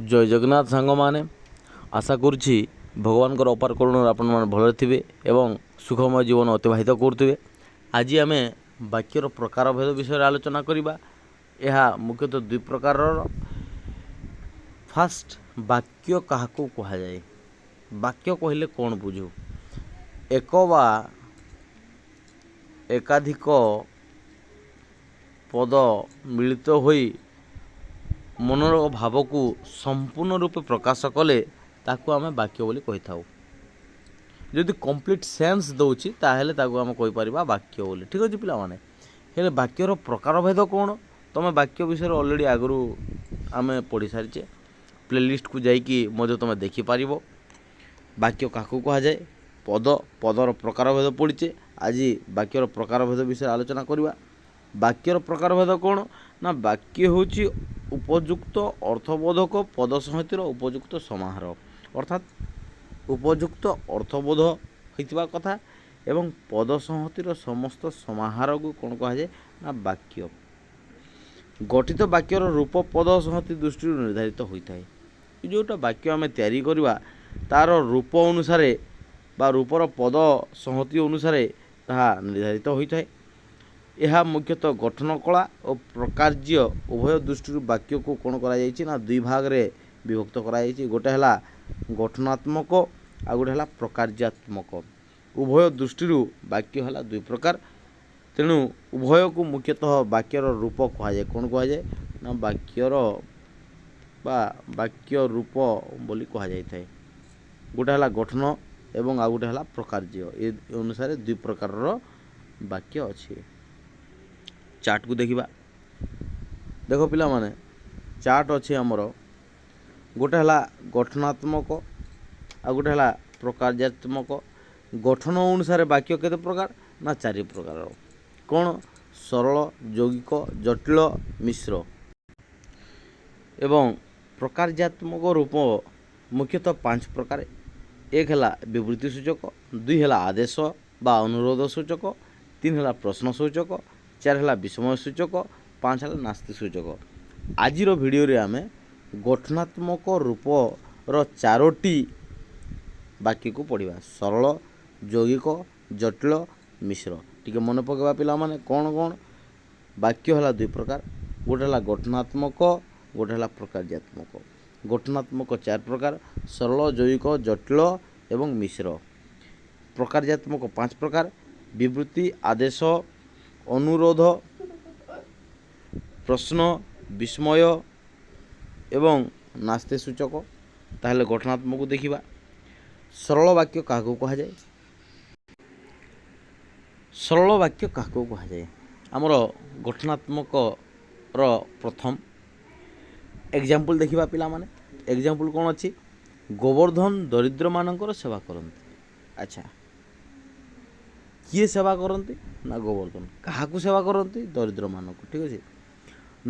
ଜୟ ଜଗନ୍ନାଥ ସାଙ୍ଗମାନେ, ଆଶା କରୁଛି ଭଗବାନଙ୍କର ଅପାର କରୁଣାରେ ଆପଣମାନେ ଭଲରେ ଥିବେ ଏବଂ ସୁଖମୟ ଜୀବନ ଅତିବାହିତ କରୁଥିବେ। ଆଜି ଆମେ ବାକ୍ୟର ପ୍ରକାରଭେଦ ବିଷୟରେ ଆଲୋଚନା କରିବା। ଏହା ମୁଖ୍ୟତଃ ଦୁଇ ପ୍ରକାରର। ଫାର୍ଷ୍ଟ, ବାକ୍ୟ କାହାକୁ କୁହାଯାଏ? ବାକ୍ୟ କହିଲେ କ'ଣ ବୁଝୁ? ଏକ ବା ଏକାଧିକ ପଦ ମିଳିତ ହୋଇ ମନର ଭାବକୁ ସମ୍ପୂର୍ଣ୍ଣ ରୂପେ ପ୍ରକାଶ କଲେ ତାକୁ ଆମେ ବାକ୍ୟ ବୋଲି କହିଥାଉ। ଯଦି କମ୍ପ୍ଲିଟ୍ ସେନ୍ସ ଦେଉଛି ତାହେଲେ ତାକୁ ଆମେ କହିପାରିବା ବାକ୍ୟ ବୋଲି। ଠିକ୍ ଅଛି ପିଲାମାନେ। ହେଲେ ବାକ୍ୟର ପ୍ରକାରଭେଦ କ'ଣ? ତୁମେ ବାକ୍ୟ ବିଷୟରେ ଅଲରେଡ଼ି ଆଗରୁ ଆମେ ପଢ଼ି ସାରିଛେ। ପ୍ଲେଲିଷ୍ଟକୁ ଯାଇକି ମଧ୍ୟ ତୁମେ ଦେଖିପାରିବ ବାକ୍ୟ କାହାକୁ କୁହାଯାଏ। ପଦର ପ୍ରକାରଭେଦ ପଡ଼ିଛେ। ଆଜି ବାକ୍ୟର ପ୍ରକାରଭେଦ ବିଷୟରେ ଆଲୋଚନା କରିବା। ବାକ୍ୟର ପ୍ରକାରଭେଦ କ'ଣ? ନା ବାକ୍ୟ ହେଉଛି ଉପଯୁକ୍ତ ଅର୍ଥବୋଧକ ପଦ ସଂହିତାର ଉପଯୁକ୍ତ ସମାହାର, ଅର୍ଥାତ୍ ଉପଯୁକ୍ତ ଅର୍ଥବୋଧ ହୋଇଥିବା କଥା ଏବଂ ପଦ ସଂହିତାର ସମସ୍ତ ସମାହାରକୁ କ'ଣ କୁହାଯାଏ? ନା ବାକ୍ୟ। ଗଠିତ ବାକ୍ୟର ରୂପ ପଦ ସଂହିତା ଦୃଷ୍ଟିରୁ ନିର୍ଦ୍ଧାରିତ ହୋଇଥାଏ। ଯେଉଁଟା ବାକ୍ୟ ଆମେ ତିଆରି କରିବା ତା'ର ରୂପ ଅନୁସାରେ ବା ରୂପର ପଦ ସଂହିତା ଅନୁସାରେ ତାହା ନିର୍ଦ୍ଧାରିତ ହୋଇଥାଏ। ଏହା ମୁଖ୍ୟତଃ ଗଠନ କଳା ଓ ପ୍ରକାର୍ଯ୍ୟ ଉଭୟ ଦୃଷ୍ଟିରୁ ବାକ୍ୟକୁ କ'ଣ କରାଯାଇଛି? ନା ଦୁଇ ଭାଗରେ ବିଭକ୍ତ କରାଯାଇଛି। ଗୋଟେ ହେଲା ଗଠନାତ୍ମକ ଆଉ ଗୋଟେ ହେଲା ପ୍ରକାର୍ଯ୍ୟାତ୍ମକ। ଉଭୟ ଦୃଷ୍ଟିରୁ ବାକ୍ୟ ହେଲା ଦୁଇ ପ୍ରକାର। ତେଣୁ ଉଭୟକୁ ମୁଖ୍ୟତଃ ବାକ୍ୟର ରୂପ କୁହାଯାଏ। କ'ଣ କୁହାଯାଏ? ନା ବାକ୍ୟର ବା ବାକ୍ୟ ରୂପ ବୋଲି କୁହାଯାଇଥାଏ। ଗୋଟେ ହେଲା ଗଠନ ଏବଂ ଆଉ ଗୋଟେ ହେଲା ପ୍ରକାର୍ଯ୍ୟ। ଏ ଅନୁସାରେ ଦୁଇ ପ୍ରକାରର ବାକ୍ୟ ଅଛି। ଚାର୍ଟକୁ ଦେଖିବା। ଦେଖ ପିଲାମାନେ, ଚାର୍ଟ ଅଛି ଆମର। ଗୋଟେ ହେଲା ଗଠନାତ୍ମକ ଆଉ ଗୋଟେ ହେଲା ପ୍ରକାର୍ଯ୍ୟାତ୍ମକ। ଗଠନ ଅନୁସାରେ ବାକ୍ୟ କେତେ ପ୍ରକାର? ନା ଚାରି ପ୍ରକାରର। କ'ଣ? ସରଳ, ଯୌଗିକ, ଜଟିଳ, ମିଶ୍ର। ଏବଂ ପ୍ରକାର୍ଯ୍ୟାତ୍ମକ ରୂପ ମୁଖ୍ୟତଃ ପାଞ୍ଚ ପ୍ରକାର। ଏକ ହେଲା ବିବୃତ୍ତି ସୂଚକ, ଦୁଇ ହେଲା ଆଦେଶ ବା ଅନୁରୋଧ ସୂଚକ, ତିନି ହେଲା ପ୍ରଶ୍ନ ସୂଚକ, ଚାରି ହେଲା ବିସ୍ମୟ ସୂଚକ, ପାଞ୍ଚ ହେଲା ନାସ୍ତି ସୂଚକ। ଆଜିର ଭିଡ଼ିଓରେ ଆମେ ଗଠନାତ୍ମକ ରୂପର ଚାରୋଟି ବାକ୍ୟକୁ ପଢ଼ିବା। ସରଳ, ଯୌଗିକ, ଜଟିଳ, ମିଶ୍ର। ଟିକେ ମନେ ପକାଇବା ପିଲାମାନେ, କ'ଣ କ'ଣ? ବାକ୍ୟ ହେଲା ଦୁଇ ପ୍ରକାର। ଗୋଟେ ହେଲା ଗଠନାତ୍ମକ, ଗୋଟେ ହେଲା ପ୍ରକାର୍ଯ୍ୟାତ୍ମକ। ଗଠନାତ୍ମକ ଚାରି ପ୍ରକାର: ସରଳ, ଯୌଗିକ, ଜଟିଳ ଏବଂ ମିଶ୍ର। ପ୍ରକାର୍ଯ୍ୟାତ୍ମକ ପାଞ୍ଚ ପ୍ରକାର: ବିବୃତ୍ତି, ଆଦେଶ, ଅନୁରୋଧ, ପ୍ରଶ୍ନ, ବିସ୍ମୟ ଏବଂ ନାସ୍ତି ସୂଚକ। ତାହେଲେ ଗଠନାତ୍ମକକୁ ଦେଖିବା। ସରଳ ବାକ୍ୟ କାହାକୁ କୁହାଯାଏ? ସରଳ ବାକ୍ୟ କାହାକୁ କୁହାଯାଏ? ଆମର ଗଠନାତ୍ମକର ପ୍ରଥମ ଏକ୍ଜାମ୍ପଲ୍ ଦେଖିବା ପିଲାମାନେ। ଏକ୍ଜାମ୍ପଲ୍ କ'ଣ ଅଛି? ଗୋବର୍ଦ୍ଧନ ଦରିଦ୍ରମାନଙ୍କର ସେବା କରନ୍ତି। ଆଚ୍ଛା, କିଏ ସେବା କରନ୍ତି? ନା ଗୋବର୍ଦ୍ଧନ। କାହାକୁ ସେବା କରନ୍ତି? ଦରିଦ୍ରମାନଙ୍କୁ। ଠିକ୍ ଅଛି।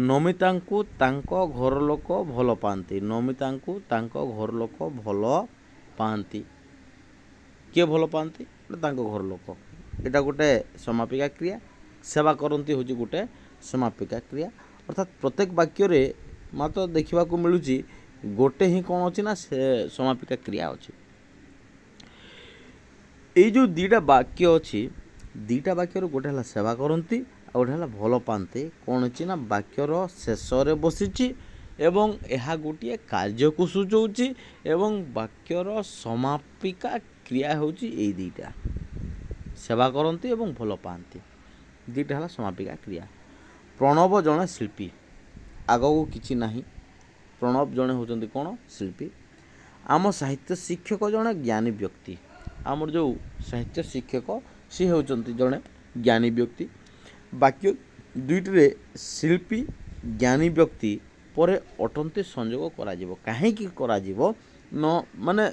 ନମିତାଙ୍କୁ ତାଙ୍କ ଘର ଲୋକ ଭଲ ପାଆନ୍ତି। ନମିତାଙ୍କୁ ତାଙ୍କ ଘର ଲୋକ ଭଲ ପାଆନ୍ତି। କିଏ ଭଲ ପାଆନ୍ତି? ତାଙ୍କ ଘର ଲୋକ। ଏଇଟା ଗୋଟେ ସମାପିକା କ୍ରିୟା। ସେବା କରନ୍ତି ହେଉଛି ଗୋଟେ ସମାପିକା କ୍ରିୟା। ଅର୍ଥାତ୍ ପ୍ରତ୍ୟେକ ବାକ୍ୟରେ ମାତ୍ର ଦେଖିବାକୁ ମିଳୁଛି ଗୋଟେ ହିଁ କ'ଣ ଅଛି? ନା ସେ ସମାପିକା କ୍ରିୟା ଅଛି। ଏଇ ଯେଉଁ ଦୁଇଟା ବାକ୍ୟ ଅଛି, ଦୁଇଟା ବାକ୍ୟରୁ ଗୋଟେ ହେଲା ସେବା କରନ୍ତି ଆଉ ଗୋଟେ ହେଲା ଭଲ ପାଆନ୍ତି। କ'ଣ ଅଛି? ନା ବାକ୍ୟର ଶେଷରେ ବସିଛି ଏବଂ ଏହା ଗୋଟିଏ କାର୍ଯ୍ୟକୁ ସୂଚାଉଛି ଏବଂ ବାକ୍ୟର ସମାପିକା କ୍ରିୟା ହେଉଛି ଏଇ ଦୁଇଟା, ସେବା କରନ୍ତି ଏବଂ ଭଲ ପାଆନ୍ତି। ଦୁଇଟା ହେଲା ସମାପିକା କ୍ରିୟା। ପ୍ରଣବ ଜଣେ ଶିଳ୍ପୀ। ଆଗକୁ କିଛି ନାହିଁ। ପ୍ରଣବ ଜଣେ ହେଉଛନ୍ତି କ'ଣ? ଶିଳ୍ପୀ। ଆମ ସାହିତ୍ୟ ଶିକ୍ଷକ ଜଣେ ଜ୍ଞାନୀ ବ୍ୟକ୍ତି। ଆମର ଯେଉଁ ସାହିତ୍ୟ ଶିକ୍ଷକ ସିଏ ହେଉଛନ୍ତି ଜଣେ ଜ୍ଞାନୀ ବ୍ୟକ୍ତି। ବାକ୍ୟ ଦୁଇଟିରେ ଶିଳ୍ପୀ, ଜ୍ଞାନୀ ବ୍ୟକ୍ତି ପରେ ଅଟନ୍ତି ସଂଯୋଗ କରାଯିବ। କାହିଁକି କରାଯିବ? ମାନେ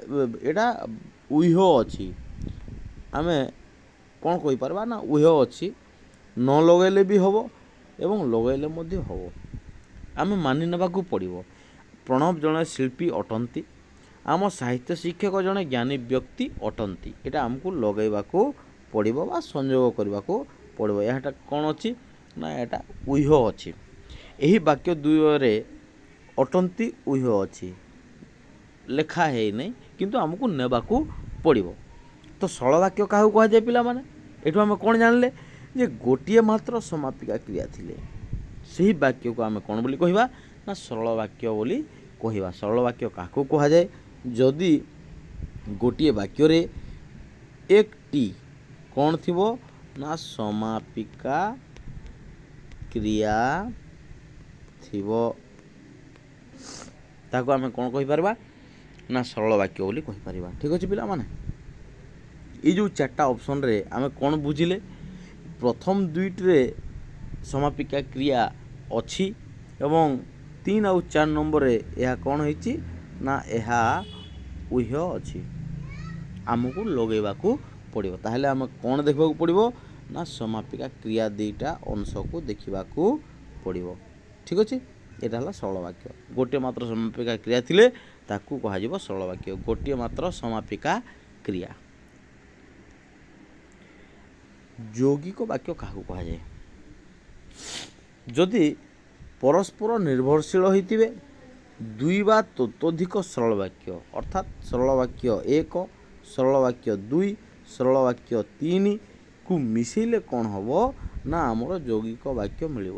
ଏଇଟା ଉହ୍ୟ ଅଛି। ଆମେ କ'ଣ କହିପାରିବା? ନା ଉହ୍ୟ ଅଛି। ନ ଲଗାଇଲେ ବି ହେବ ଏବଂ ଲଗାଇଲେ ମଧ୍ୟ ହେବ। ଆମେ ମାନି ନେବାକୁ ପଡ଼ିବ। ପ୍ରଣବ ଜଣେ ଶିଳ୍ପୀ ଅଟନ୍ତି। ଆମ ସାହିତ୍ୟ ଶିକ୍ଷକ ଜଣେ ଜ୍ଞାନୀ ବ୍ୟକ୍ତି ଅଟନ୍ତି। ଏଇଟା ଆମକୁ ଲଗାଇବାକୁ ପଡ଼ିବ ବା ସଂଯୋଗ କରିବାକୁ ପଡ଼ିବ। ଏହାଟା କ'ଣ ଅଛି? ନା ଏଇଟା ଉହ୍ୟ ଅଛି। ଏହି ବାକ୍ୟ ଦ୍ୱୟରେ ଅଟନ୍ତି ଉହ୍ୟ ଅଛି। ଲେଖା ହେଇନାହିଁ କିନ୍ତୁ ଆମକୁ ନେବାକୁ ପଡ଼ିବ। ତ ସରଳ ବାକ୍ୟ କାହାକୁ କୁହାଯାଏ ପିଲାମାନେ? ଏଠୁ ଆମେ କ'ଣ ଜାଣିଲେ ଯେ ଗୋଟିଏ ମାତ୍ର ସମାପିକା କ୍ରିୟା ଥିଲେ ସେହି ବାକ୍ୟକୁ ଆମେ କ'ଣ ବୋଲି କହିବା ନା ସରଳ ବାକ୍ୟ ବୋଲି କହିବା। ସରଳ ବାକ୍ୟ କାହାକୁ କୁହାଯାଏ? ଯଦି ଗୋଟିଏ ବାକ୍ୟରେ একটি କ'ଣ ଥିବ ନା ସମାପିକା କ୍ରିୟା ଥିବ ତାକୁ ଆମେ କ'ଣ କହିପାରିବା ନା ସରଳ ବାକ୍ୟ ବୋଲି କହିପାରିବା। ଠିକ୍ ଅଛି ପିଲାମାନେ, ଏଇ ଯେଉଁ ଚାରିଟା ଅପସନ୍ରେ ଆମେ କ'ଣ ବୁଝିଲେ? ପ୍ରଥମ ଦୁଇଟିରେ ସମାପିକା କ୍ରିୟା ଅଛି ଏବଂ 3 ଆଉ 4 ନମ୍ବରରେ ଏହା କ'ଣ ହେଇଛି ନା ଏହା ଉହ୍ୟ ଅଛି, ଆମକୁ ଲଗେଇବାକୁ ପଡ଼ିବ। ତାହେଲେ ଆମେ କ'ଣ ଦେଖିବାକୁ ପଡ଼ିବ ନା ସମାପିକା କ୍ରିୟା ଦୁଇଟା ଅଂଶକୁ ଦେଖିବାକୁ ପଡ଼ିବ। ଠିକ୍ ଅଛି, ଏଇଟା ହେଲା ସରଳ ବାକ୍ୟ। ଗୋଟିଏ ମାତ୍ର ସମାପିକା କ୍ରିୟା ଥିଲେ ତାକୁ କୁହାଯିବ ସରଳ ବାକ୍ୟ। ଗୋଟିଏ ମାତ୍ର ସମାପିକା କ୍ରିୟା। ଯୌଗିକ ବାକ୍ୟ କାହାକୁ କୁହାଯାଏ? ଯଦି ପରସ୍ପର ନିର୍ଭରଶୀଳ ହୋଇଥିବେ ଦୁଇ ବା ତତୋଧିକ ସରଳ ବାକ୍ୟ, ଅର୍ଥାତ୍ ସରଳ ବାକ୍ୟ 1, ସରଳ ବାକ୍ୟ 2, ସରଳ ବାକ୍ୟ 3 କୁ ମିଶାଇଲେ କ'ଣ ହେବ ନା ଆମର ଯୌଗିକ ବାକ୍ୟ ମିଳିବ।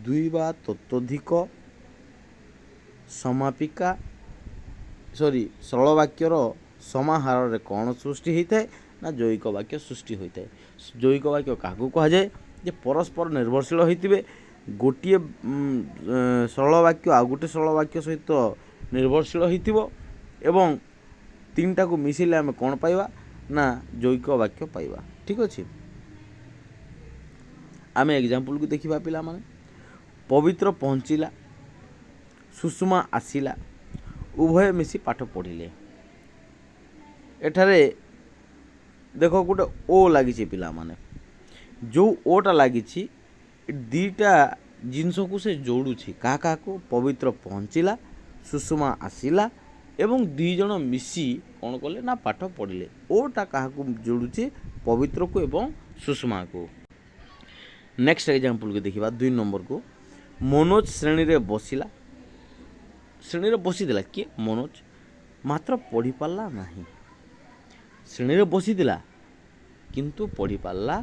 ଦୁଇ ବା ତତୋଧିକ ସମାପିକା ସରଳ ବାକ୍ୟର ସମାହାରରେ କ'ଣ ସୃଷ୍ଟି ହୋଇଥାଏ ନା ଯୌଗିକ ବାକ୍ୟ ସୃଷ୍ଟି ହୋଇଥାଏ। ଯୌଗିକ ବାକ୍ୟ କାହାକୁ କୁହାଯାଏ? ଯେ ପରସ୍ପର ନିର୍ଭରଶୀଳ ହୋଇଥିବେ, ଗୋଟିଏ ସରଳ ବାକ୍ୟ ଆଉ ଗୋଟିଏ ସରଳ ବାକ୍ୟ ସହିତ ନିର୍ଭରଶୀଳ ହୋଇଥିବ ଏବଂ ତିନିଟାକୁ ମିଶାଇଲେ ଆମେ କ'ଣ ପାଇବା ନା ଯୌଗିକ ବାକ୍ୟ ପାଇବା। ଠିକ୍ ଅଛି, ଆମେ ଏକ୍ଜାମ୍ପଲ୍କୁ ଦେଖିବା ପିଲାମାନେ। ପବିତ୍ର ପହଞ୍ଚିଲା, ସୁଷମା ଆସିଲା, ଉଭୟ ମିଶି ପାଠ ପଢ଼ିଲେ। ଏଠାରେ ଦେଖ ଗୋଟେ ଓ ଲାଗିଛି ପିଲାମାନେ। ଯେଉଁ ଓଟା ଲାଗିଛି ଦୁଇଟା ଜିନିଷକୁ ସେ ଯୋଡ଼ୁଛି। କାହାକୁ? ପବିତ୍ର ପହଞ୍ଚିଲା, ସୁଷମା ଆସିଲା ଏବଂ ଦୁଇ ଜଣ ମିଶି କ'ଣ କଲେ ନା ପାଠ ପଢ଼ିଲେ। ଓଟା କାହାକୁ ଯୋଡ଼ୁଛି? ପବିତ୍ରକୁ ଏବଂ ସୁଷମାକୁ। ନେକ୍ସଟ ଏକ୍ଜାମ୍ପଲ୍କୁ ଦେଖିବା 2 ନମ୍ବରକୁ। ମନୋଜ ଶ୍ରେଣୀରେ ବସିଲା। ଶ୍ରେଣୀରେ ବସିଥିଲା କିଏ? ମନୋଜ, ମାତ୍ର ପଢ଼ିପାରିଲା ନାହିଁ। ଶ୍ରେଣୀରେ ବସିଥିଲା କିନ୍ତୁ ପଢ଼ିପାରିଲା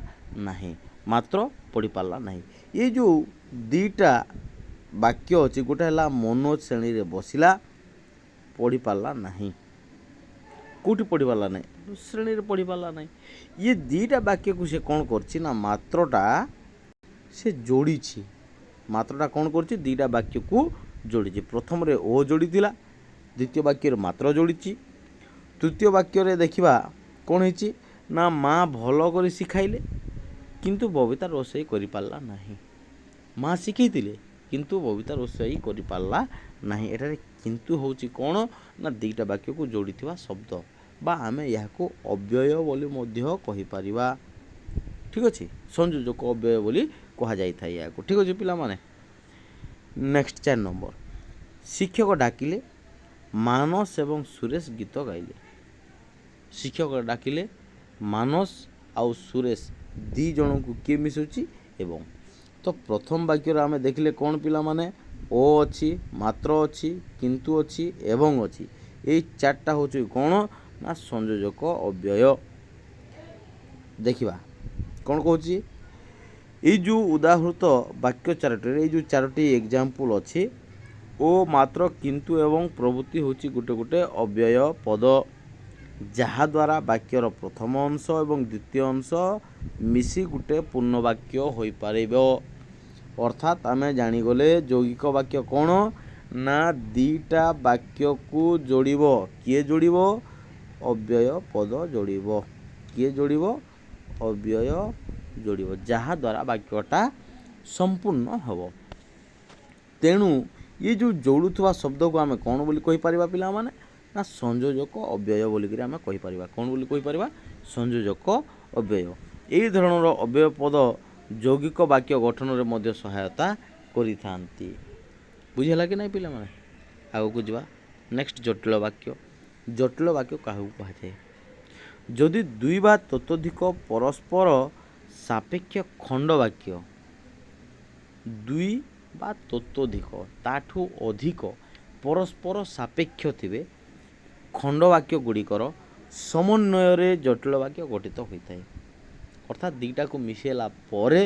ନାହିଁ, ମାତ୍ର ପଢ଼ିପାରିଲା ନାହିଁ। ଏ ଯେଉଁ ଦୁଇଟା ବାକ୍ୟ ଅଛି, ଗୋଟେ ହେଲା ମନୋଜ ଶ୍ରେଣୀରେ ବସିଲା, ପଢ଼ିପାରିଲା ନାହିଁ। କେଉଁଠି ପଢ଼ିପାରିଲା ନାହିଁ? ଶ୍ରେଣୀରେ ପଢ଼ିପାରିଲା ନାହିଁ। ଇଏ ଦୁଇଟା ବାକ୍ୟକୁ ସେ କ'ଣ କରିଛି ନା ମାତ୍ରଟା ସେ ଯୋଡ଼ିଛି। ମାତ୍ରଟା କ'ଣ କରୁଛି? ଦୁଇଟା ବାକ୍ୟକୁ ଯୋଡ଼ିଛି। ପ୍ରଥମରେ ଓ ଯୋଡ଼ିଥିଲା, ଦ୍ୱିତୀୟ ବାକ୍ୟରେ ମାତ୍ର ଯୋଡ଼ିଛି। ତୃତୀୟ ବାକ୍ୟରେ ଦେଖିବା କ'ଣ ହେଇଛି ନା ମା ଭଲ କରି ଶିଖାଇଲେ କିନ୍ତୁ ବବିତା ରୋଷେଇ କରିପାରିଲା ନାହିଁ। ମା ଶିଖେଇଥିଲେ କିନ୍ତୁ ବବିତା ରୋଷେଇ କରିପାରିଲା ନାହିଁ। ଏଠାରେ କିନ୍ତୁ ହେଉଛି କ'ଣ ନା ଦୁଇଟା ବାକ୍ୟକୁ ଯୋଡ଼ିଥିବା ଶବ୍ଦ ବା ଆମେ ଏହାକୁ ଅବ୍ୟୟ ବୋଲି ମଧ୍ୟ କହିପାରିବା। ଠିକ୍ ଅଛି, ସଂଯୋଜକ ଅବ୍ୟୟ ବୋଲି କୁହାଯାଇଥାଏ ଏହାକୁ। ଠିକ୍ ଅଛି ପିଲାମାନେ, ନେକ୍ସଟ 4 ନମ୍ବର। ଶିକ୍ଷକ ଡାକିଲେ, ମାନସ ଏବଂ ସୁରେଶ ଗୀତ ଗାଇଲେ। ଶିକ୍ଷକ ଡାକିଲେ, ମାନସ ଆଉ ସୁରେଶ ଦୁଇ ଜଣଙ୍କୁ କିଏ ମିଶୁଛି? ଏବଂ। ତ ପ୍ରଥମ ବାକ୍ୟରେ ଆମେ ଦେଖିଲେ କ'ଣ ପିଲାମାନେ? ଓ ଅଛି, ମାତ୍ର ଅଛି, କିନ୍ତୁ ଅଛି ଏବଂ ଅଛି। ଏଇ ଚାରିଟା ହେଉଛି କ'ଣ ନା ସଂଯୋଜକ ଅବ୍ୟୟ। ଦେଖିବା କ'ଣ କହୁଛି। ଏଇ ଯେଉଁ ଉଦାହୃତ ବାକ୍ୟ ଚାରୋଟିରେ ଏଇ ଯେଉଁ 4ଟି ଏକ୍ଜାମ୍ପଲ୍ ଅଛି, ଓ ମାତ୍ର, କିନ୍ତୁ ଏବଂ ପ୍ରଭୃତି ହେଉଛି ଗୋଟେ ଗୋଟେ ଅବ୍ୟୟ ପଦ, ଯାହାଦ୍ୱାରା ବାକ୍ୟର ପ୍ରଥମ ଅଂଶ ଏବଂ ଦ୍ୱିତୀୟ ଅଂଶ ମିଶି ଗୋଟେ ପୂର୍ଣ୍ଣ ବାକ୍ୟ ହୋଇପାରିବ। ଅର୍ଥାତ୍ ଆମେ ଜାଣିଗଲେ ଯୌଗିକ ବାକ୍ୟ କ'ଣ ନା ଦୁଇଟା ବାକ୍ୟକୁ ଯୋଡ଼ିବ। କିଏ ଯୋଡ଼ିବ? ଅବ୍ୟୟ ପଦ ଯୋଡ଼ିବ। କିଏ ଯୋଡ଼ିବ? ଅବ୍ୟୟ ଯୋଡ଼ିବ, ଯାହାଦ୍ୱାରା ବାକ୍ୟଟା ସମ୍ପୂର୍ଣ୍ଣ ହେବ। ତେଣୁ ଏ ଯେଉଁ ଯୋଡ଼ୁଥିବା ଶବ୍ଦକୁ ଆମେ କ'ଣ ବୋଲି କହିପାରିବା ପିଲାମାନେ? ନା ସଂଯୋଜକ ଅବ୍ୟୟ ବୋଲିକରି ଆମେ କହିପାରିବା। କ'ଣ ବୋଲି କହିପାରିବା? ସଂଯୋଜକ ଅବ୍ୟୟ। ଏହି ଧରଣର ଅବ୍ୟୟ ପଦ ଯୌଗିକ ବାକ୍ୟ ଗଠନରେ ମଧ୍ୟ ସହାୟତା କରିଥାନ୍ତି। ବୁଝିହେଲା କି ନାହିଁ ପିଲାମାନେ? ଆଗକୁ ଯିବା। ନେକ୍ସଟ ଜଟିଳ ବାକ୍ୟ। ଜଟିଳ ବାକ୍ୟ କାହାକୁ କୁହାଯାଏ? ଯଦି ଦୁଇ ବା ତତୋଧିକ ପରସ୍ପର ସାପେକ୍ଷ ଖଣ୍ଡ ବାକ୍ୟ, ଦୁଇ ବା ତତୋଧିକ ତାଠୁ ଅଧିକ ପରସ୍ପର ସାପେକ୍ଷ ଥିବେ ଖଣ୍ଡବାକ୍ୟ ଗୁଡ଼ିକର ସମନ୍ୱୟରେ ଜଟିଳ ବାକ୍ୟ ଗଠିତ ହୋଇଥାଏ। ଅର୍ଥାତ୍ ଦୁଇଟାକୁ ମିଶାଇଲା ପରେ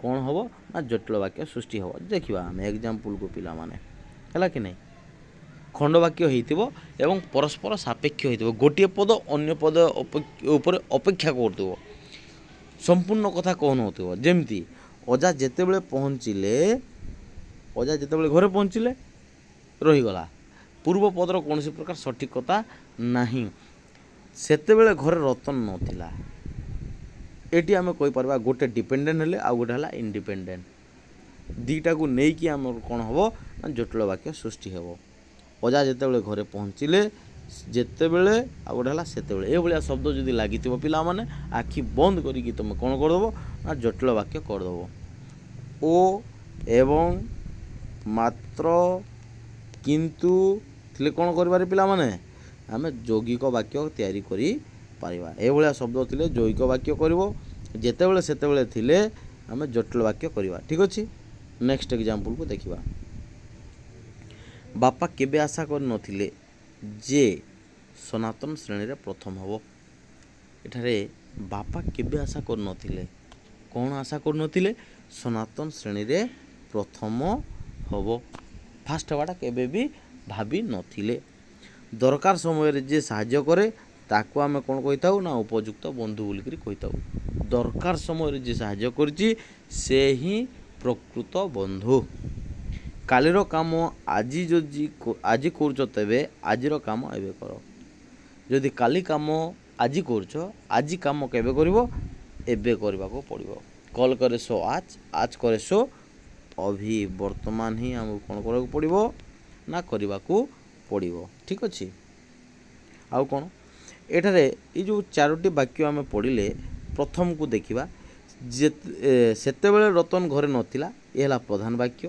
କ'ଣ ହେବ ନା ଜଟିଳ ବାକ୍ୟ ସୃଷ୍ଟି ହେବ। ଦେଖିବା ଆମେ ଏକ୍ଜାମ୍ପଲ୍କୁ ପିଲାମାନେ, ହେଲା କି ନାହିଁ। ଖଣ୍ଡବାକ୍ୟ ହେଇଥିବ ଏବଂ ପରସ୍ପର ସାପେକ୍ଷ ହେଇଥିବ, ଗୋଟିଏ ପଦ ଅନ୍ୟ ପଦ ଉପରେ ଅପେକ୍ଷା କରୁଥିବ, ସମ୍ପୂର୍ଣ୍ଣ କଥା କହୁନଥିବ। ଯେମିତି ଅଜା ଯେତେବେଳେ ଘରେ ପହଞ୍ଚିଲେ ରହିଗଲା, ପୂର୍ବ ପଦର କୌଣସି ପ୍ରକାର ସଠିକତା ନାହିଁ। ସେତେବେଳେ ଘରେ ରତନ ନଥିଲା, ଏଠି ଆମେ କହିପାରିବା ଗୋଟେ ଡିପେଣ୍ଡେଣ୍ଟ ହେଲେ ଆଉ ଗୋଟେ ହେଲା ଇଣ୍ଡିପେଣ୍ଡେଣ୍ଟ। ଦୁଇଟାକୁ ନେଇକି ଆମର କ'ଣ ହେବ ନା ଜଟିଳ ବାକ୍ୟ ସୃଷ୍ଟି ହେବ। ଅଜା ଯେତେବେଳେ ଘରେ ପହଞ୍ଚିଲେ, ଯେତେବେଳେ ଆଉ ଗୋଟେ ହେଲା ସେତେବେଳେ, ଏଭଳିଆ ଶବ୍ଦ ଯଦି ଲାଗିଥିବ ପିଲାମାନେ ଆଖି ବନ୍ଦ କରିକି ତୁମେ କ'ଣ କରିଦେବ ନା ଜଟିଳ ବାକ୍ୟ କରିଦେବ। ଓ ଏବଂ ମାତ୍ର କିନ୍ତୁ ଥିଲେ କ'ଣ କରିବାରେ ପିଲାମାନେ ଆମେ ଯୌଗିକ ବାକ୍ୟ ତିଆରି କରିପାରିବା। ଏଭଳିଆ ଶବ୍ଦ ଥିଲେ ଯୌଗିକ ବାକ୍ୟ କରିବ, ଯେତେବେଳେ ସେତେବେଳେ ଥିଲେ ଆମେ ଜଟିଳ ବାକ୍ୟ କରିବା। ଠିକ୍ ଅଛି, ନେକ୍ସଟ ଏକ୍ଜାମ୍ପଲ୍କୁ ଦେଖିବା। ବାପା କେବେ ଆଶା କରିନଥିଲେ ଯେ ସନାତନ ଶ୍ରେଣୀରେ ପ୍ରଥମ ହେବ। ଏଠାରେ ବାପା କେବେ ଆଶା କରିନଥିଲେ, କ'ଣ ଆଶା କରିନଥିଲେ? ସନାତନ ଶ୍ରେଣୀରେ ପ୍ରଥମ ହେବ। ଫାଷ୍ଟ ହେବାଟା କେବେ ବି ଭାବି ନଥିଲେ। ଦରକାର ସମୟରେ ଯିଏ ସାହାଯ୍ୟ କରେ ତାକୁ ଆମେ କ'ଣ କହିଥାଉ ନା ଉପଯୁକ୍ତ ବନ୍ଧୁ ବୋଲିକରି କହିଥାଉ। ଦରକାର ସମୟରେ ଯିଏ ସାହାଯ୍ୟ କରିଛି ସେ ହିଁ ପ୍ରକୃତ ବନ୍ଧୁ। କାଲିର କାମ ଆଜି କରୁଛ ତେବେ ଆଜିର କାମ ଏବେ କର। ଯଦି କାଲି କାମ ଆଜି କରୁଛ, ଆଜି କାମ କେବେ କରିବ? ଏବେ କରିବାକୁ ପଡ଼ିବ। କଲ୍ କରେ ସୋ ଆଜ କରେ ସୋ ଅଭି। ବର୍ତ୍ତମାନ ହିଁ ଆମକୁ କ'ଣ କରିବାକୁ ପଡ଼ିବ ନା କରିବାକୁ ପଡ଼ିବ। ଠିକ୍ ଅଛି, ଆଉ କ'ଣ ଏଠାରେ ଏଇ ଯେଉଁ ଚାରୋଟି ବାକ୍ୟ ଆମେ ପଢ଼ିଲେ, ପ୍ରଥମକୁ ଦେଖିବା। ସେତେବେଳେ ରତନ ଘରେ ନଥିଲା, ଏ ହେଲା ପ୍ରଧାନ ବାକ୍ୟ।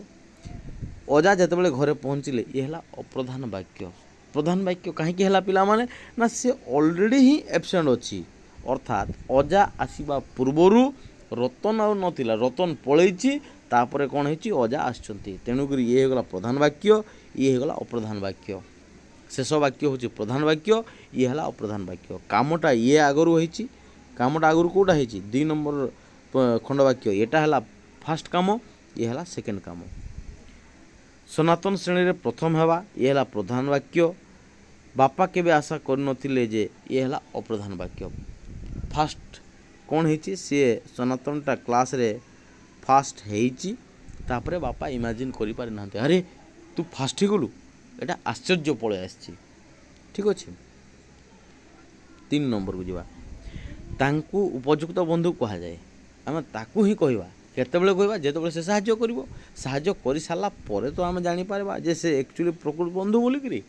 ଅଜା ଯେତେବେଳେ ଘରେ ପହଞ୍ଚିଲେ, ଏ ହେଲା ଅପ୍ରଧାନ ବାକ୍ୟ। ପ୍ରଧାନ ବାକ୍ୟ କାହିଁକି ହେଲା ପିଲାମାନେ ନା ସେ ଅଲରେଡ଼ି ହିଁ ଆବସେଣ୍ଟ ଅଛି। ଅର୍ଥାତ୍ ଅଜା ଆସିବା ପୂର୍ବରୁ ରତନ ଆଉ ନଥିଲା, ରତନ ପଳେଇଛି, ତାପରେ କ'ଣ ହେଇଛି ଅଜା ଆସିଛନ୍ତି। ତେଣୁକରି ଇଏ ହେଇଗଲା ପ୍ରଧାନ ବାକ୍ୟ, ଇଏ ହେଇଗଲା ଅପ୍ରଧାନ ବାକ୍ୟ। ଶେଷ ବାକ୍ୟ ହେଉଛି ପ୍ରଧାନ ବାକ୍ୟ, ଇଏ ହେଲା ଅପ୍ରଧାନ ବାକ୍ୟ। କାମଟା ଇଏ ଆଗରୁ ହେଇଛି, କାମଟା ଆଗରୁ କେଉଁଟା ହେଇଛି? 2 ନମ୍ବର ଖଣ୍ଡବାକ୍ୟ, ଏଇଟା ହେଲା ଫାଷ୍ଟ କାମ, ଇଏ ହେଲା ସେକେଣ୍ଡ କାମ। ସନାତନ ଶ୍ରେଣୀରେ ପ୍ରଥମ ହେବା, ଇଏ ହେଲା ପ୍ରଧାନ ବାକ୍ୟ। ବାପା କେବେ ଆଶା କରିନଥିଲେ ଯେ, ଇଏ ହେଲା ଅପ୍ରଧାନ ବାକ୍ୟ। ଫାଷ୍ଟ କ'ଣ ହେଇଛି? ସିଏ ସନାତନଟା କ୍ଲାସ୍ରେ ଫାଷ୍ଟ ହେଇଛି, ତାପରେ ବାପା ଇମାଜିନ୍ କରିପାରିନାହାନ୍ତି, ଆରେ ତୁ ଫାଷ୍ଟ ହେଇଗଲୁ, ଏଇଟା ଆଶ୍ଚର୍ଯ୍ୟ ପଳେଇ ଆସିଛି। ଠିକ୍ ଅଛି, 3 ନମ୍ବରକୁ ଯିବା। ତାଙ୍କୁ ଉପଯୁକ୍ତ ବନ୍ଧୁ କୁହାଯାଏ। ଆମେ ତାକୁ ହିଁ କହିବା। କେତେବେଳେ କହିବା? ଯେତେବେଳେ ସେ ସାହାଯ୍ୟ କରିବ। ସାହାଯ୍ୟ କରିସାରିଲା ପରେ ତ ଆମେ ଜାଣିପାରିବା ଯେ ସେ ଆକ୍ଚୁଆଲି ପ୍ରକୃତ ବନ୍ଧୁ ବୋଲିକିରି।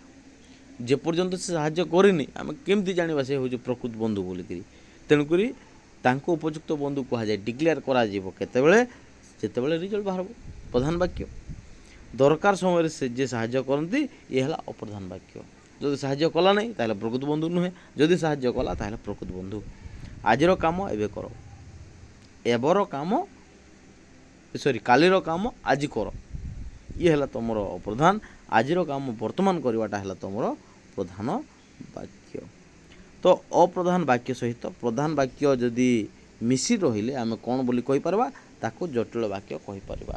ଯେପର୍ଯ୍ୟନ୍ତ ସେ ସାହାଯ୍ୟ କରିନି ଆମେ କେମିତି ଜାଣିବା ସେ ହେଉଛି ପ୍ରକୃତ ବନ୍ଧୁ ବୋଲିକିରି? ତେଣୁକରି ତାଙ୍କୁ ଉପଯୁକ୍ତ ବନ୍ଧୁ କୁହାଯାଏ। ଡିକ୍ଲେୟାର କରାଯିବ କେତେବେଳେ? ଯେତେବେଳେ ରିଜଲ୍ଟ ବାହାରିବ। ପ୍ରଧାନ ବାକ୍ୟ। ଦରକାର ସମୟରେ ସେ ଯିଏ ସାହାଯ୍ୟ କରନ୍ତି, ଇଏ ହେଲା ଅପ୍ରଧାନ ବାକ୍ୟ। ଯଦି ସାହାଯ୍ୟ କଲା ନାହିଁ ତାହେଲେ ପ୍ରକୃତ ବନ୍ଧୁ ନୁହେଁ, ଯଦି ସାହାଯ୍ୟ କଲା ତାହେଲେ ପ୍ରକୃତ ବନ୍ଧୁ। ଆଜିର କାମ ଏବେ କର, କାଲିର କାମ ଆଜି କର, ଇଏ ହେଲା ତୁମର ଅପ୍ରଧାନ। ଆଜିର କାମ ବର୍ତ୍ତମାନ କରିବାଟା ହେଲା ତୁମର ପ୍ରଧାନ ବାକ୍ୟ। ତ ଅପ୍ରଧାନ ବାକ୍ୟ ସହିତ ପ୍ରଧାନ ବାକ୍ୟ ଯଦି ମିଶି ରହିଲେ ଆମେ କ'ଣ ବୋଲି କହିପାରିବା? ତାକୁ ଜଟିଳ ବାକ୍ୟ କହିପାରିବା।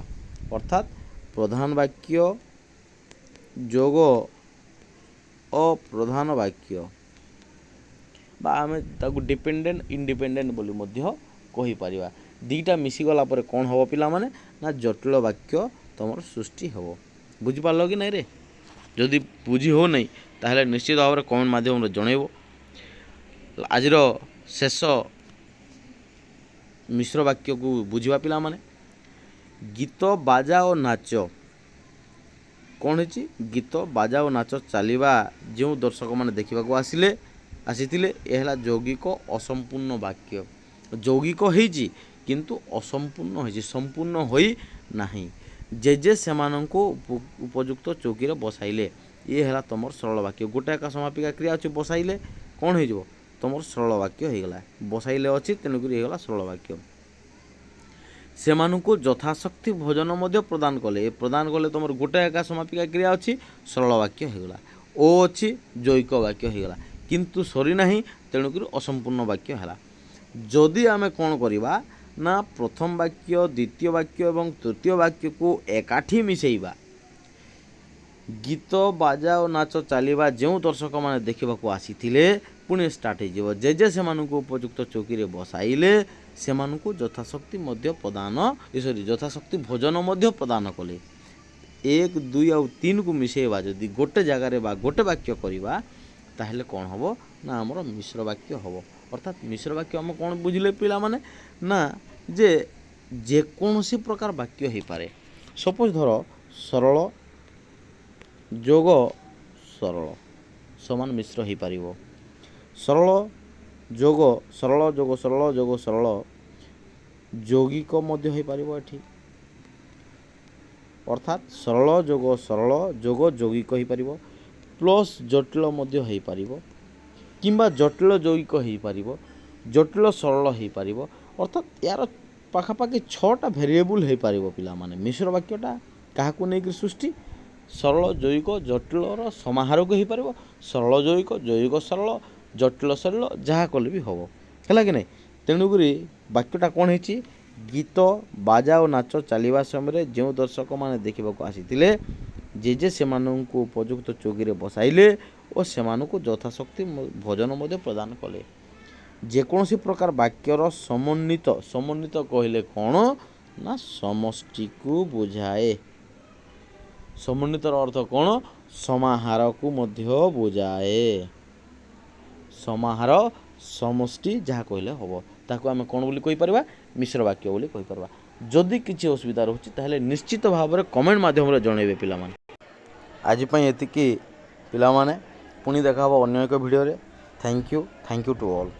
ଅର୍ଥାତ୍ ପ୍ରଧାନ ବାକ୍ୟ ଯୋଗ ଅପ୍ରଧାନ ବାକ୍ୟ, ବା ଆମେ ତାକୁ ଡିପେଣ୍ଡେଣ୍ଟ ଇଣ୍ଡିପେଣ୍ଡେଣ୍ଟ ବୋଲି ମଧ୍ୟ କହିପାରିବା। ଦୁଇଟା ମିଶିଗଲା ପରେ କ'ଣ ହେବ ପିଲାମାନେ ନା ଜଟିଳ ବାକ୍ୟ ତୁମର ସୃଷ୍ଟି ହେବ। ବୁଝିପାରିଲ କି ନାଇଁ ରେ? ଯଦି ବୁଝି ହେଉନାହିଁ ତାହେଲେ ନିଶ୍ଚିତ ଭାବରେ କମେଣ୍ଟ ମାଧ୍ୟମରେ ଜଣାଇବ। ଆଜିର ଶେଷ ମିଶ୍ର ବାକ୍ୟକୁ ବୁଝିବା ପିଲାମାନେ। ଗୀତ ବାଜା ଓ ନାଚ କ'ଣ ହେଇଛି? ଗୀତ ବାଜା ଓ ନାଚ ଚାଲିବା ଯେଉଁ ଦର୍ଶକମାନେ ଦେଖିବାକୁ ଆସିଥିଲେ, ଏ ହେଲା ଯୌଗିକ ଅସମ୍ପୂର୍ଣ୍ଣ ବାକ୍ୟ। ଯୌଗିକ ହେଇଛି କିନ୍ତୁ ଅସମ୍ପୂର୍ଣ୍ଣ ହେଇଛି, ସମ୍ପୂର୍ଣ୍ଣ ହୋଇ ନାହିଁ। ଜେଜେ ସେମାନଙ୍କୁ ଉପଯୁକ୍ତ ଚୌକିରେ ବସାଇଲେ, ଇଏ ହେଲା ତୁମର ସରଳ ବାକ୍ୟ। ଗୋଟେ ଏକା ସମାପିକା କ୍ରିୟା ଅଛି, ବସାଇଲେ କ'ଣ ହେଇଯିବ? ତୁମର ସରଳ ବାକ୍ୟ ହେଇଗଲା। ବସାଇଲେ ଅଛି, ତେଣୁକରି ହେଇଗଲା ସରଳ ବାକ୍ୟ। ସେମାନଙ୍କୁ ଯଥାଶକ୍ତି ଭୋଜନ ମଧ୍ୟ ପ୍ରଦାନ କଲେ ତୁମର ଗୋଟେ ଏକା ସମାପିକା କ୍ରିୟା ଅଛି, ସରଳ ବାକ୍ୟ ହୋଇଗଲା। ଓ ଅଛି, ଯୌଗିକ ବାକ୍ୟ ହୋଇଗଲା। କିନ୍ତୁ ସରି ନାହିଁ, ତେଣୁକରି ଅସମ୍ପୂର୍ଣ୍ଣ ବାକ୍ୟ ହେଲା। ଯଦି ଆମେ କ'ଣ କରିବା ନା ପ୍ରଥମ ବାକ୍ୟ, ଦ୍ୱିତୀୟ ବାକ୍ୟ ଏବଂ ତୃତୀୟ ବାକ୍ୟକୁ ଏକାଠି ମିଶାଇବା, ଗୀତ ବାଜା ଓ ନାଚ ଚାଲିବା ଯେଉଁ ଦର୍ଶକମାନେ ଦେଖିବାକୁ ଆସିଥିଲେ, ପୁଣି ଷ୍ଟାର୍ଟ ହେଇଯିବ। ଜେଜେ ସେମାନଙ୍କୁ ଉପଯୁକ୍ତ ଚୌକିରେ ବସାଇଲେ, ସେମାନଙ୍କୁ ଯଥାଶକ୍ତି ଭୋଜନ ମଧ୍ୟ ପ୍ରଦାନ କଲେ। 1, 2 ଆଉ 3କୁ ମିଶାଇବା ଯଦି ଗୋଟେ ଜାଗାରେ ବା ଗୋଟେ ବାକ୍ୟ କରିବା, ତାହେଲେ କ'ଣ ହେବ ନା ଆମର ମିଶ୍ର ବାକ୍ୟ ହେବ। ଅର୍ଥାତ୍ ମିଶ୍ର ବାକ୍ୟ ଆମେ କ'ଣ ବୁଝିଲେ ପିଲାମାନେ, ନା ଯେକୌଣସି ପ୍ରକାର ବାକ୍ୟ ହେଇପାରେ। ସପୋଜ୍ ଧର ସରଳ ଯୋଗ ସରଳ ସମାନ ମିଶ୍ର ହେଇପାରିବ। ସରଳ ଯୋଗ ସରଳ ଯୌଗିକ ମଧ୍ୟ ହେଇପାରିବ ଏଠି। ଅର୍ଥାତ୍ ସରଳ ଯୋଗ ଯୌଗିକ ହେଇପାରିବ, ପ୍ଲସ୍ ଜଟିଳ ମଧ୍ୟ ହେଇପାରିବ, କିମ୍ବା ଜଟିଳ ଯୌଗିକ ହେଇପାରିବ, ଜଟିଳ ସରଳ ହେଇପାରିବ। ଅର୍ଥାତ୍ ଏହାର ପାଖାପାଖି 6ଟା ଭେରିଏବୁଲ୍ ହେଇପାରିବ ପିଲାମାନେ। ମିଶ୍ର ବାକ୍ୟଟା କାହାକୁ ନେଇକି ସୃଷ୍ଟି? ସରଳ ଯୌଗିକ ଜଟିଳର ସମାହାରକୁ ହେଇପାରିବ। ସରଳ ଯୌଗିକ, ଯୌଗିକ ସରଳ, ଜଟିଳ ସରଳ, ଯାହା କଲେ ବି ହେବ, ହେଲା କି ନାହିଁ। ତେଣୁକରି ବାକ୍ୟଟା କ'ଣ ହେଇଛି? ଗୀତ ବାଜା ଓ ନାଚ ଚାଲିବା ସମୟରେ ଯେଉଁ ଦର୍ଶକମାନେ ଦେଖିବାକୁ ଆସିଥିଲେ, ଜେଜେ ସେମାନଙ୍କୁ ଉପଯୁକ୍ତ ଚୌକିରେ ବସାଇଲେ ଓ ସେମାନଙ୍କୁ ଯଥାଶକ୍ତି ଭୋଜନ ମଧ୍ୟ ପ୍ରଦାନ କଲେ। ଯେକୌଣସି ପ୍ରକାର ବାକ୍ୟର ସମନ୍ୱିତ କହିଲେ କ'ଣ ନା ସମଷ୍ଟିକୁ ବୁଝାଏ। ସମନ୍ୱିତର ଅର୍ଥ କ'ଣ? ସମାହାରକୁ ମଧ୍ୟ ବୁଝାଏ। ସମାହାର, ସମଷ୍ଟି ଯାହା କହିଲେ ହେବ, ତାକୁ ଆମେ କ'ଣ ବୋଲି କହିପାରିବା? ମିଶ୍ର ବାକ୍ୟ ବୋଲି କହିପାରିବା। ଯଦି କିଛି ଅସୁବିଧା ରହୁଛି ତାହେଲେ ନିଶ୍ଚିତ ଭାବରେ କମେଣ୍ଟ ମାଧ୍ୟମରେ ଜଣାଇବେ ପିଲାମାନେ। ଆଜି ପାଇଁ ଏତିକି ପିଲାମାନେ, ପୁଣି ଦେଖା ହେବ ଅନ୍ୟ ଏକ ଭିଡ଼ିଓରେ। Thank you to all.